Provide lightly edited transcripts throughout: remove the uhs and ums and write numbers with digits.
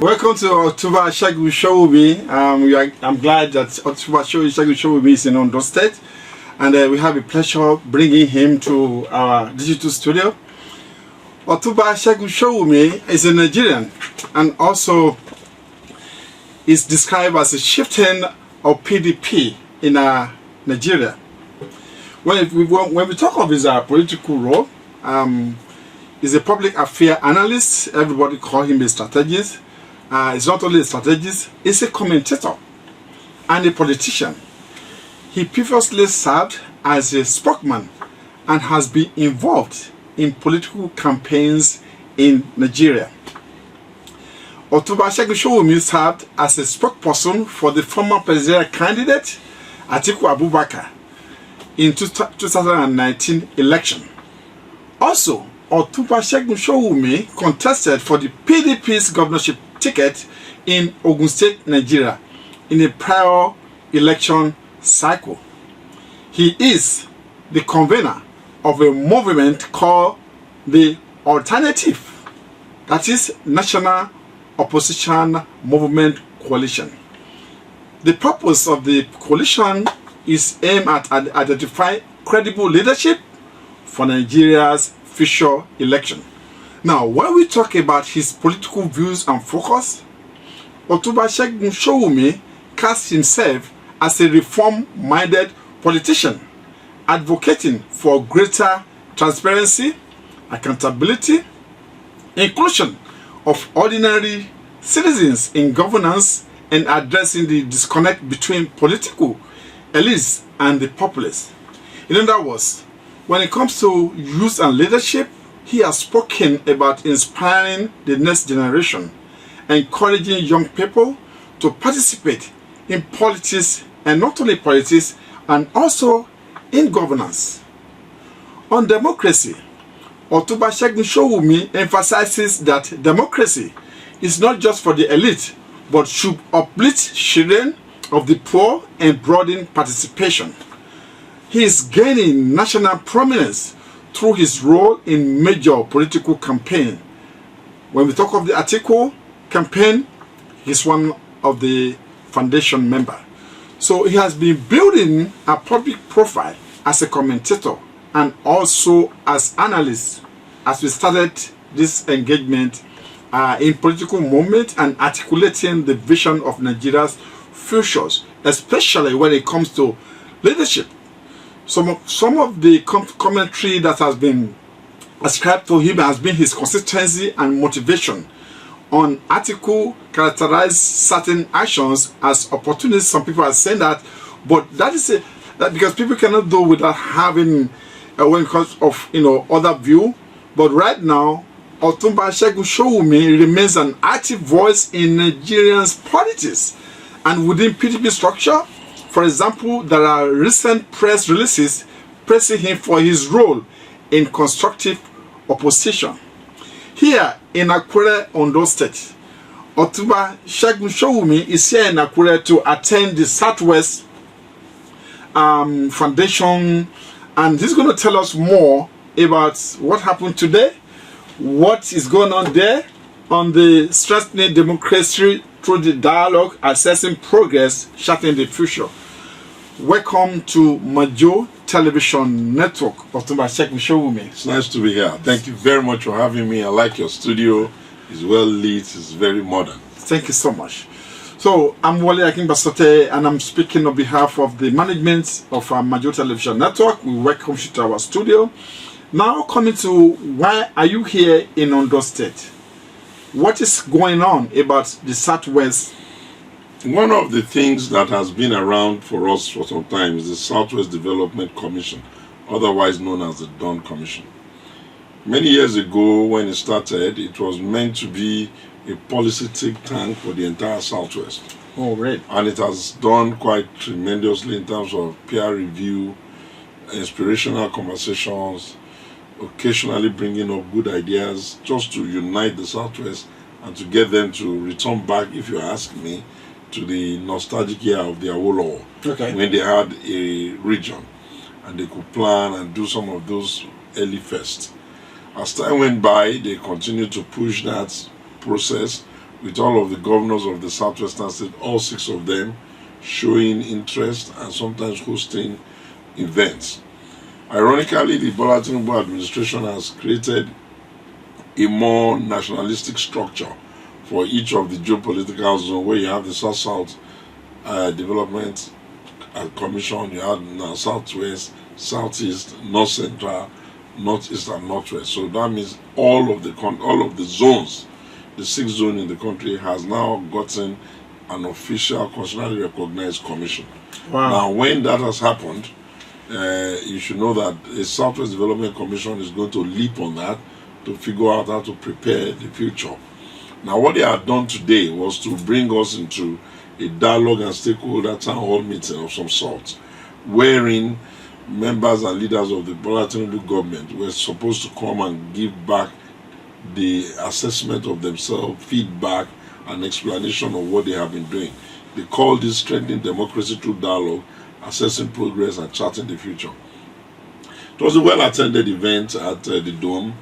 Welcome to OTUNBA SHOWUNMI SHOWUNMI. I'm glad that OTUNBA SHOWUNMI is in Ondo State, and we have a pleasure bringing him to our digital studio. OTUNBA SHOWUNMI is a Nigerian, and also is described as a chieftain of PDP in Nigeria. When we talk of his political role, he's a public affairs analyst. Everybody call him a strategist. He's not only a strategist, he's a commentator and a politician. He previously served as a spokesman and has been involved in political campaigns in Nigeria. OTUNBA SHOWUNMI served as a spokesperson for the former presidential candidate Atikuabubakar in 2019 election. Also, OTUNBA SHOWUNMI contested for the PDP's governorship ticket in Ogun State, Nigeria, in a prior election cycle. He is the convener of a movement called the Alternative, that is National Opposition Movement Coalition. The purpose of the coalition is aimed at identifying credible leadership for Nigeria's future election. Now, when we talk about his political views and focus, OTUNBA SHOWUNMI casts himself as a reform-minded politician, advocating for greater transparency, accountability, inclusion of ordinary citizens in governance, and addressing the disconnect between political elites and the populace. In other words, when it comes to youth and leadership, he has spoken about inspiring the next generation, encouraging young people to participate in politics, and not only politics, and also in governance. On democracy, OTUNBA SHOWUNMI emphasizes that democracy is not just for the elite, but should uplift children of the poor and broaden participation. He is gaining national prominence through his role in major political campaign. When we talk of the Atiku campaign, he's one of the foundation member. So he has been building a public profile as a commentator and also as analyst as we started this engagement in political movement and articulating the vision of Nigeria's futures, especially when it comes to leadership. Some of the commentary that has been ascribed to him has been his consistency and motivation. On article characterized certain actions as opportunities. Some people are saying that, but that is that because people cannot do without having when it comes of other view. But right now, OTUNBA SHOWUNMI remains an active voice in Nigerians' politics and within PDP structure. For example, there are recent press releases praising him for his role in constructive opposition. Here in Akure, Ondo State, OTUNBA SHOWUNMI is here in Akure to attend the Southwest Foundation, and he's going to tell us more about what happened today, what is going on there on the strengthening democracy through the dialogue, assessing progress, shaping the future. Welcome to MAJO Television Network, OTUNBA SHOWUNMI. It's nice to be here. Thank you very much for having me. I like your studio. It's well lit. It's very modern. Thank you so much. So, I'm Wale Akinbasote, and I'm speaking on behalf of the management of our MAJO Television Network. We welcome you to our studio. Now, coming to why are you here in Ondo State? What is going on about the Southwest? One of the things that has been around for us for some time is the Southwest Development Commission, otherwise known as the Dawn Commission. Many years ago, when it started, it was meant to be a policy think tank for the entire Southwest. Oh, great. And it has done quite tremendously in terms of peer review, inspirational conversations, occasionally bringing up good ideas just to unite the Southwest and to get them to return back, if you ask me, to the nostalgic year of the Awolowo, when they had a region and they could plan and do some of those early fests. As time went by, they continued to push that process with all of the governors of the southwestern state, all 6 of them showing interest and sometimes hosting events. Ironically, the Bola Tinubu administration has created a more nationalistic structure for each of the geopolitical zones, where you have the South-South Development Commission, you have now Southwest, Southeast, North Central, Northeast, and Northwest. So that means all of the zones, the 6 zones in the country, has now gotten an official constitutionally recognized commission. Wow. Now, when that has happened, you should know that the Southwest Development Commission is going to leap on that to figure out how to prepare the future. Now, what they had done today was to bring us into a dialogue and stakeholder town hall meeting of some sort, wherein members and leaders of the Bola Tinubu government were supposed to come and give back the assessment of themselves, feedback, and explanation of what they have been doing. They call this strengthening democracy through dialogue, assessing progress, and charting the future. It was a well-attended event at the Dome.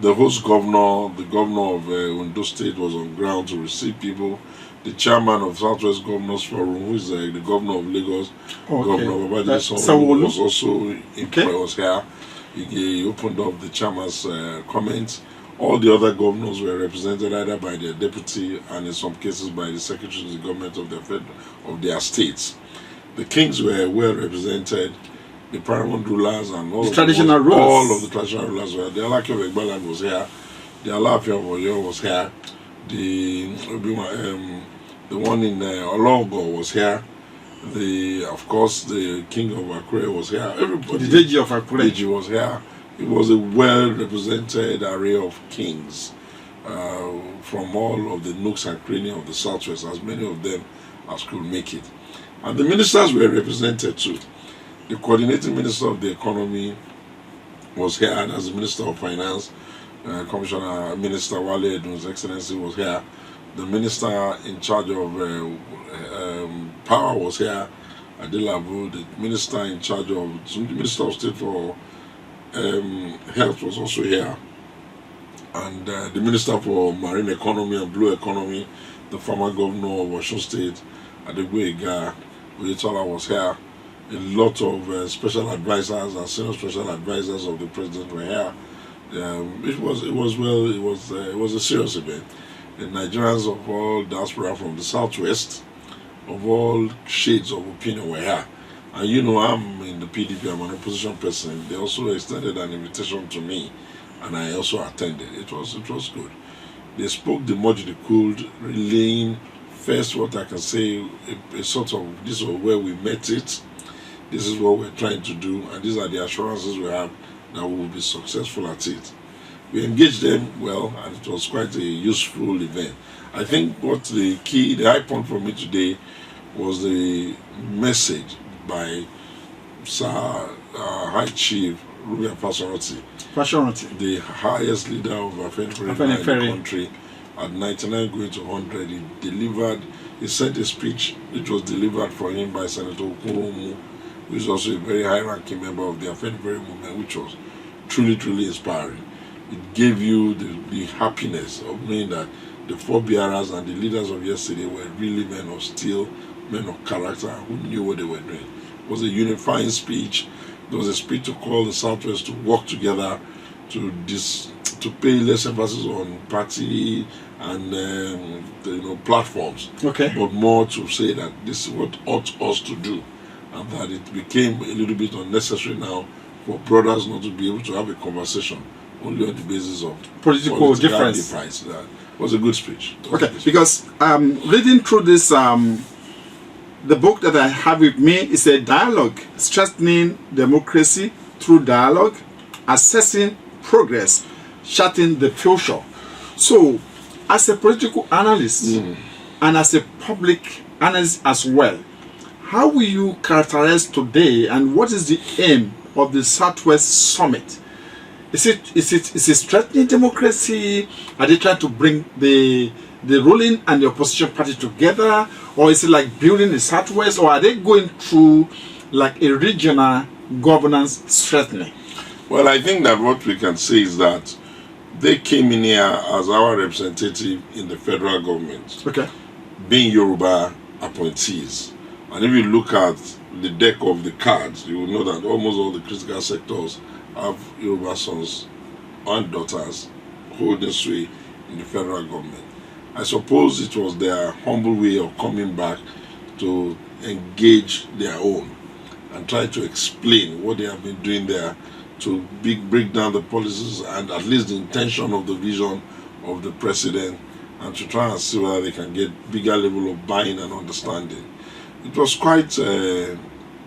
The host governor, the governor of Ondo State, was on ground to receive people. The chairman of Southwest Governors Forum, who is the governor of Lagos, Governor Babajide Sanwo-Olu, was also was here. He opened up the chairman's comments. All the other governors were represented either by their deputy and in some cases by the secretary of the government of their states. The kings were well represented. The paramount rulers and all, the traditional rulers. All of the traditional rulers were. The Alake of Egbaland was here. The Alaafin of Oyo was here. The one in Olongo was here. Of course, the king of Akure was here. Everybody. The Deji of Akure. Deji was here. It was a well-represented array of kings from all of the nooks and crannies of the Southwest, as many of them as could make it. And the ministers were represented too. The coordinating minister of the economy was here, and as the minister of finance, Commissioner Minister Wale Edun's Excellency was here. The minister in charge of power was here, Adelabu. The minister in charge of the Minister of State for Health was also here, and the minister for marine economy and blue economy, the former governor of Osun State, Adegboyega Oyetola, was here. A lot of special advisors and senior special advisors of the president were here. It was a serious event. The Nigerians of all diaspora from the Southwest, of all shades of opinion, were here. And you know, I'm in the PDP, I'm an opposition person. They also extended an invitation to me, and I also attended. It was good. They spoke the much they could, relaying first what I can say, a sort of, this is where we met it, this is what we're trying to do, and these are the assurances we have that we will be successful at it. We engaged them well, and it was quite a useful event. I think what the high point for me today was the message by Sir High Chief Ruben Fashoranti, the highest leader of Afenifere in the country, at 99 going to 100. He sent a speech which was delivered for him by Senator Okoromu, who is also a very high-ranking member of the Afenifere movement, which was truly, truly inspiring. It gave you the happiness of knowing that the forebearers and the leaders of yesterday were really men of steel, men of character, who knew what they were doing. It was a unifying speech. There was a speech to call the Southwest to work together to pay less emphasis on party and platforms, but more to say that this is what ought us to do, and that it became a little bit unnecessary now for brothers not to be able to have a conversation only on the basis of political difference. That was a good speech. Because reading through this, the book that I have with me is a dialogue, strengthening democracy through dialogue, assessing progress, charting the future. So, as a political analyst and as a public analyst as well, how will you characterize today, and what is the aim of the Southwest Summit? Is it strengthening democracy? Are they trying to bring the ruling and the opposition party together, or is it like building the Southwest, or are they going through like a regional governance strengthening? Well, I think that what we can say is that they came in here as our representative in the federal government, Okay. being Yoruba appointees. And if you look at the deck of the cards, you will know that almost all the critical sectors have Yoruba sons and daughters holding sway in the federal government. I suppose it was their humble way of coming back to engage their own and try to explain what they have been doing there, to break down the policies and at least the intention of the vision of the president, and to try and see whether they can get bigger level of buying and understanding. It was quite, to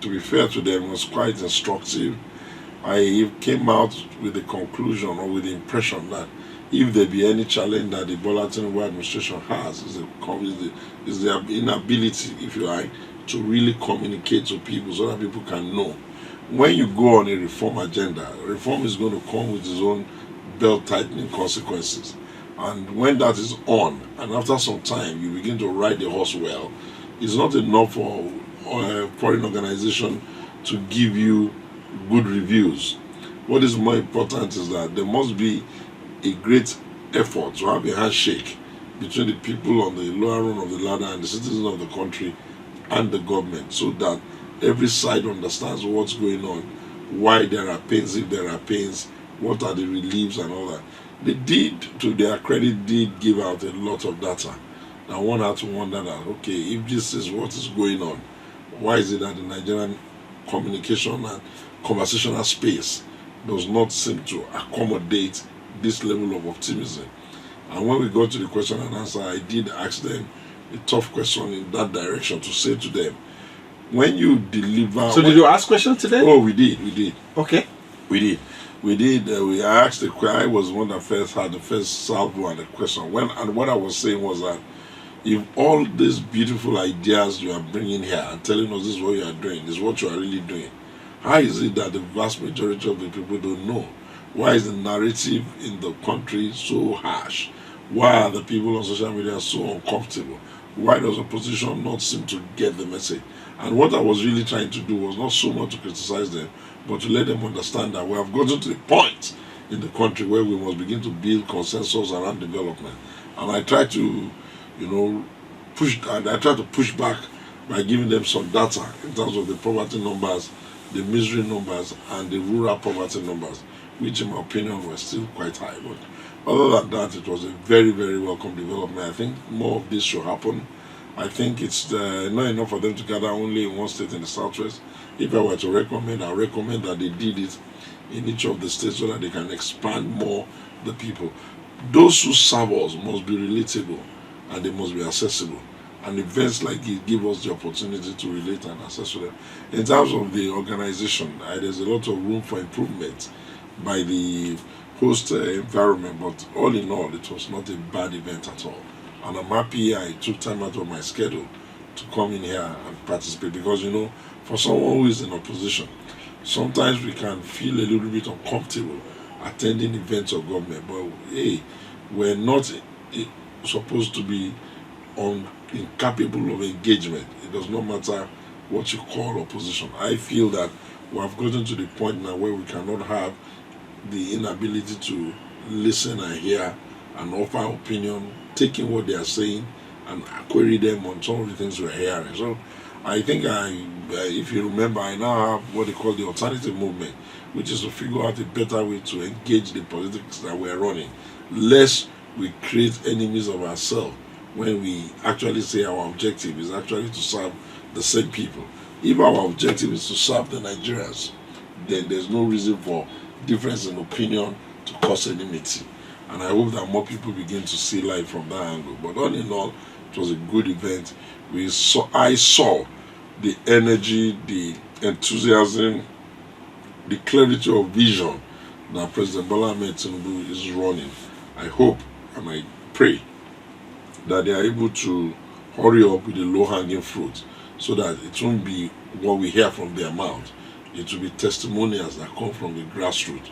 be fair to them, it was quite instructive. I came out with the conclusion or with the impression that if there be any challenge that the Bola Tinubu administration has, is their inability, if you like, to really communicate to people so that people can know. When you go on a reform agenda, reform is going to come with its own belt-tightening consequences. And when that is on, and after some time you begin to ride the horse well, it's not enough for a foreign organization to give you good reviews. What is more important is that there must be a great effort to have a handshake between the people on the lower rung of the ladder and the citizens of the country and the government, so that every side understands what's going on, why there are pains, if there are pains, what are the reliefs and all that. They did, to their credit, did give out a lot of data. Now one had to wonder that, okay, if this is what is going on, why is it that the Nigerian communication and conversational space does not seem to accommodate this level of optimism? And when we got to the question and answer, I did ask them a tough question in that direction, to say to them, when you deliver... So did you ask questions today? Oh, we did. Okay. We did. We asked the question. I was one that first had the first salvo and the question. And what I was saying was that if all these beautiful ideas you are bringing here and telling us this is what you are doing, this is what you are really doing, how is it that the vast majority of the people don't know? Why is the narrative in the country so harsh? Why are the people on social media so uncomfortable? Why does opposition not seem to get the message? And what I was really trying to do was not so much to criticize them, but to let them understand that we have gotten to the point in the country where we must begin to build consensus around development. And I try to, push back by giving them some data in terms of the poverty numbers, the misery numbers, and the rural poverty numbers, which in my opinion were still quite high. But other than that, it was a very, very welcome development. I think more of this should happen. I think it's not enough for them to gather only in one state in the southwest. If I were to recommend, I recommend that they did it in each of the states so that they can expand more the people. Those who serve us must be relatable and they must be accessible. And events like it give us the opportunity to relate and access to them. In terms of the organization, there's a lot of room for improvement by the host environment, but all in all, it was not a bad event at all. And I'm happy I took time out of my schedule to come in here and participate, because for someone who is in opposition, sometimes we can feel a little bit uncomfortable attending events of government, but hey, we're not supposed to be incapable of engagement. It does not matter what you call opposition. I feel that we have gotten to the point now where we cannot have the inability to listen and hear and offer opinion, taking what they are saying and query them on some of the things we're hearing. So I think if you remember, I now have what they call the alternative movement, which is to figure out a better way to engage the politics that we're running, lest we create enemies of ourselves when we actually say our objective is actually to serve the same people. If our objective is to serve the Nigerians, then there's no reason for difference in opinion to cause enmity. And I hope that more people begin to see life from that angle. But all in all, it was a good event. I saw the energy, the enthusiasm, the clarity of vision that President Bola Ahmed Tinubu is running. I hope and I pray that they are able to hurry up with the low-hanging fruit, so that it won't be what we hear from their mouth. It will be testimonials that come from the grassroots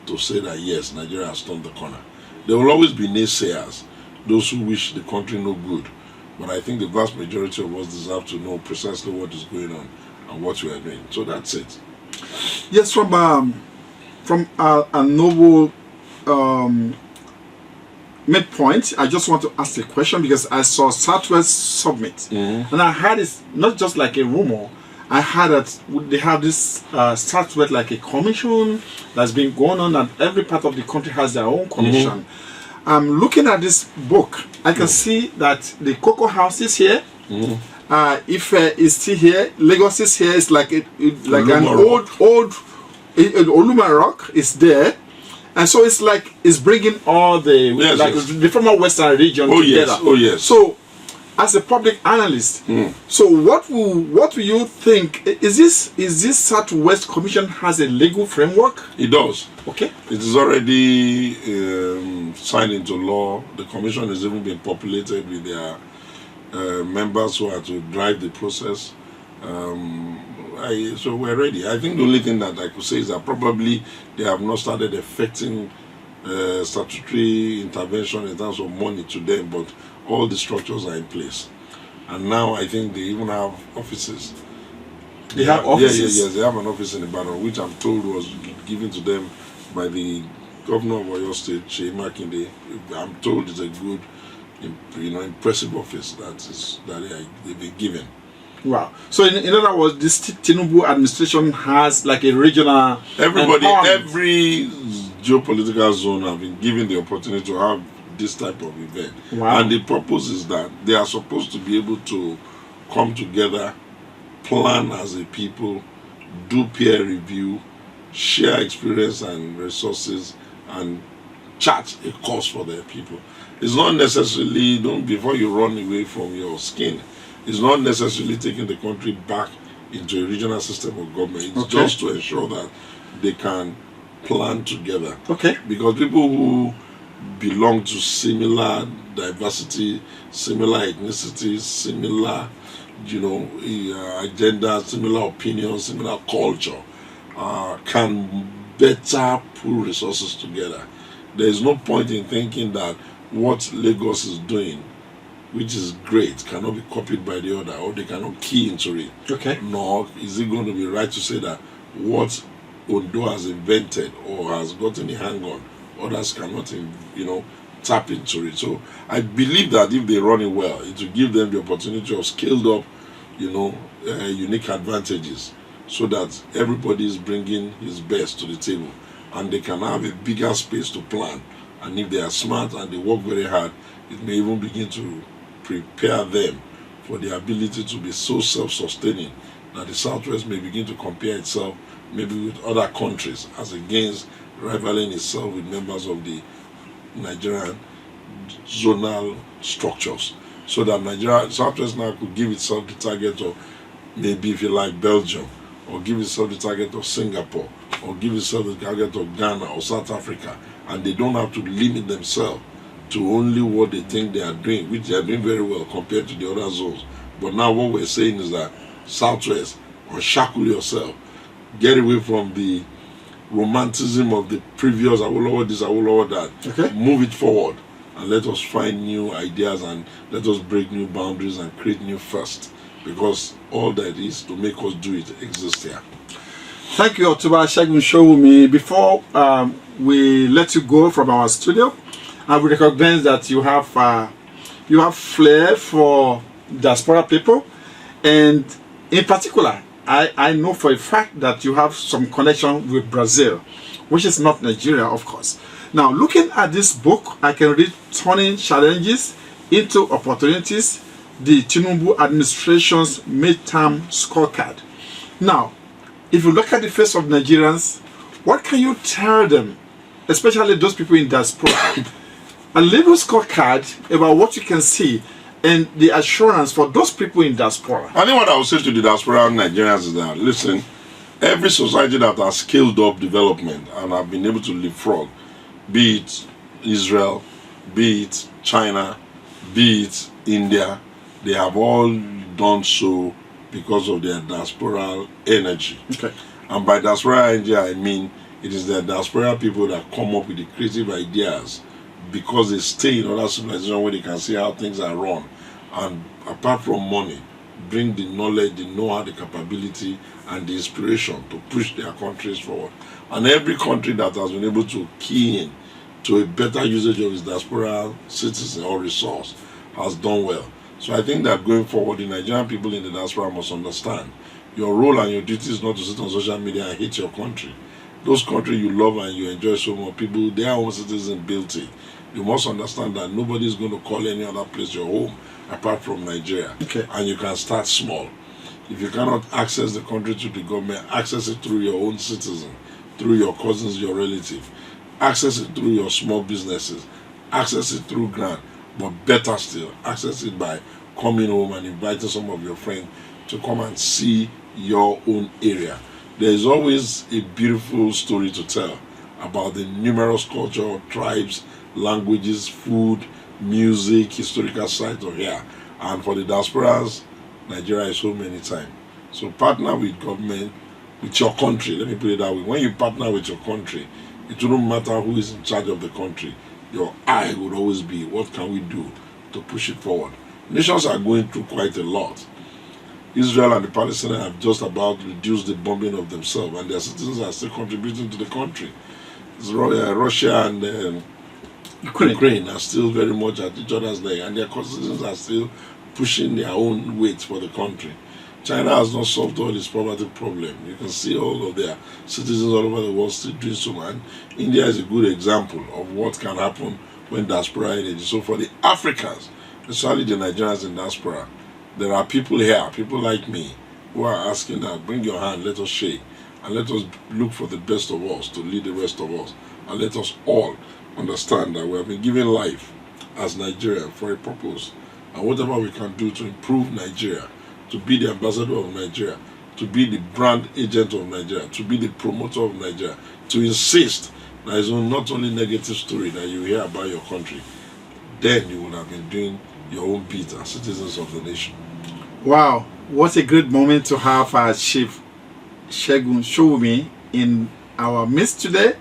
to say that yes, Nigeria has turned the corner. There will always be naysayers, those who wish the country no good. But I think the vast majority of us deserve to know precisely what is going on and what we are doing. So that's it. Yes, from a novel midpoint, I just want to ask a question because I saw Southwest Summit, and I heard it's not just like a rumor. I heard that they have this Southwest like a commission that's been going on, and every part of the country has their own commission. Looking at this book, I can see that the Cocoa House is here. Ife is still here. Lagos is here. It's like an old Oluma Rock is there. And so it's like it's bringing all the the former Western region together. So, as a public analyst, so what will you think? Is this Southwest Commission has a legal framework? It does. Okay. It is already signed into law. The commission has even been populated with their members who are to drive the process. So we're ready. I think the only thing that I could say is that probably they have not started effecting statutory intervention in terms of money to them, but all the structures are in place. And now I think they even have offices. They have offices? Yes, they have an office in Ibadan, which I'm told was given to them by the governor of Oyo State, Seyi Makinde. I'm told it's a good, impressive office that they've been given. Wow. So in other words, this Tinubu administration has like a regional... Every geopolitical zone have been given the opportunity to have this type of event. Wow. And the purpose is that they are supposed to be able to come together, plan as a people, do peer review, share experience and resources, and chart a course for their people. It's not necessarily, before you run away from your skin, it's not necessarily taking the country back into a regional system of government. It's just to ensure that they can plan together. Okay. Because people who belong to similar diversity, similar ethnicities, similar, agendas, similar opinions, similar culture, can better pull resources together. There is no point in thinking that what Lagos is doing, which is great, cannot be copied by the other, or they cannot key into it. Okay. Nor is it going to be right to say that what Ondo has invented or has gotten a hang on, others cannot, tap into it. So I believe that if they run it well, it will give them the opportunity of scaled up, unique advantages, so that everybody is bringing his best to the table, and they can have a bigger space to plan. And if they are smart and they work very hard, it may even begin to prepare them for the ability to be so self-sustaining that the Southwest may begin to compare itself maybe with other countries as against rivaling itself with members of the Nigerian zonal structures, so that Southwest now could give itself the target of maybe, if you like, Belgium, or give itself the target of Singapore, or give itself the target of Ghana or South Africa, and they don't have to limit themselves to only what they think they are doing, which they are doing very well compared to the other zones. But now what we're saying is that Southwest, unshackle yourself, get away from the romanticism of the previous Awolowo this, Awolowo that. Move it forward and let us find new ideas and let us break new boundaries and create new first, because all that is to make us do it exists here. Thank you, Otunba Segun Showunmi. Before we let you go from our studio, I will recognize that you have flair for diaspora people, and in particular, I know for a fact that you have some connection with Brazil, which is not Nigeria, of course. Now, looking at this book, I can read Turning Challenges into Opportunities, the Tinubu administration's midterm scorecard. Now, if you look at the face of Nigerians, what can you tell them, especially those people in diaspora? A little scorecard about what you can see and the assurance for those people in diaspora. I think what I would say to the diaspora Nigerians is that, listen, every society that has scaled up development and have been able to leapfrog, be it Israel, be it China, be it India, they have all done so because of their diasporal energy. Okay. And by diaspora energy, I mean it is the diaspora people that come up with the creative ideas because they stay in other civilizations where they can see how things are run, and apart from money, bring the knowledge, the know-how, the capability, and the inspiration to push their countries forward. And every country that has been able to key in to a better usage of his diaspora citizen or resource has done well. So I think that going forward, the Nigerian people in the diaspora must understand your role and your duty is not to sit on social media and hate your country. Those countries you love and you enjoy so much, people, their own citizens built it. You must understand that nobody is going to call any other place your home apart from Nigeria. Okay. And you can start small. If you cannot access the country through the government, access it through your own citizen, through your cousins, your relative. Access it through your small businesses. Access it through grant. But better still, access it by coming home and inviting some of your friends to come and see your own area. There is always a beautiful story to tell about the numerous culture, tribes, languages, food, music, historical sites of here. And for the diasporas, Nigeria is home anytime. So partner with government, with your country. Let me put it that way. When you partner with your country, it wouldn't matter who is in charge of the country. Your eye would always be, what can we do to push it forward? Nations are going through quite a lot. Israel and the Palestinians have just about reduced the bombing of themselves, and their citizens are still contributing to the country. Russia and Ukraine are still very much at each other's leg, and their citizens are still pushing their own weight for the country. China has not solved all its poverty problem. You can see all of their citizens all over the world still doing so, and India is a good example of what can happen when diaspora energy. So for the Africans, especially the Nigerians in diaspora, there are people here, people like me, who are asking that, bring your hand, let us shake, and let us look for the best of us to lead the rest of us, and let us all understand that we have been given life as Nigeria for a purpose, and whatever we can do to improve Nigeria, to be the ambassador of Nigeria, to be the brand agent of Nigeria, to be the promoter of Nigeria, to insist there is not only negative story that you hear about your country, then you would have been doing your own bit as citizens of the nation. Wow, what a great moment to have our Chief SHOWUNMI SHOWUNMI in our midst today.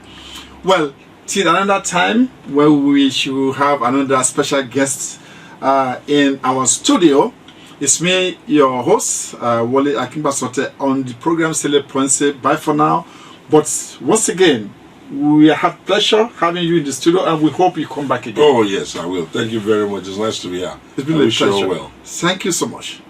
Well, till another time where we should have another special guest in our studio. It's me, your host, Wale Akimbasote, on the program Sele Ponce. Bye for now. But once again, we have pleasure having you in the studio, and we hope you come back again. Oh yes, I will. Thank you very much. It's nice to be here. It's been a pleasure. Well. Thank you so much.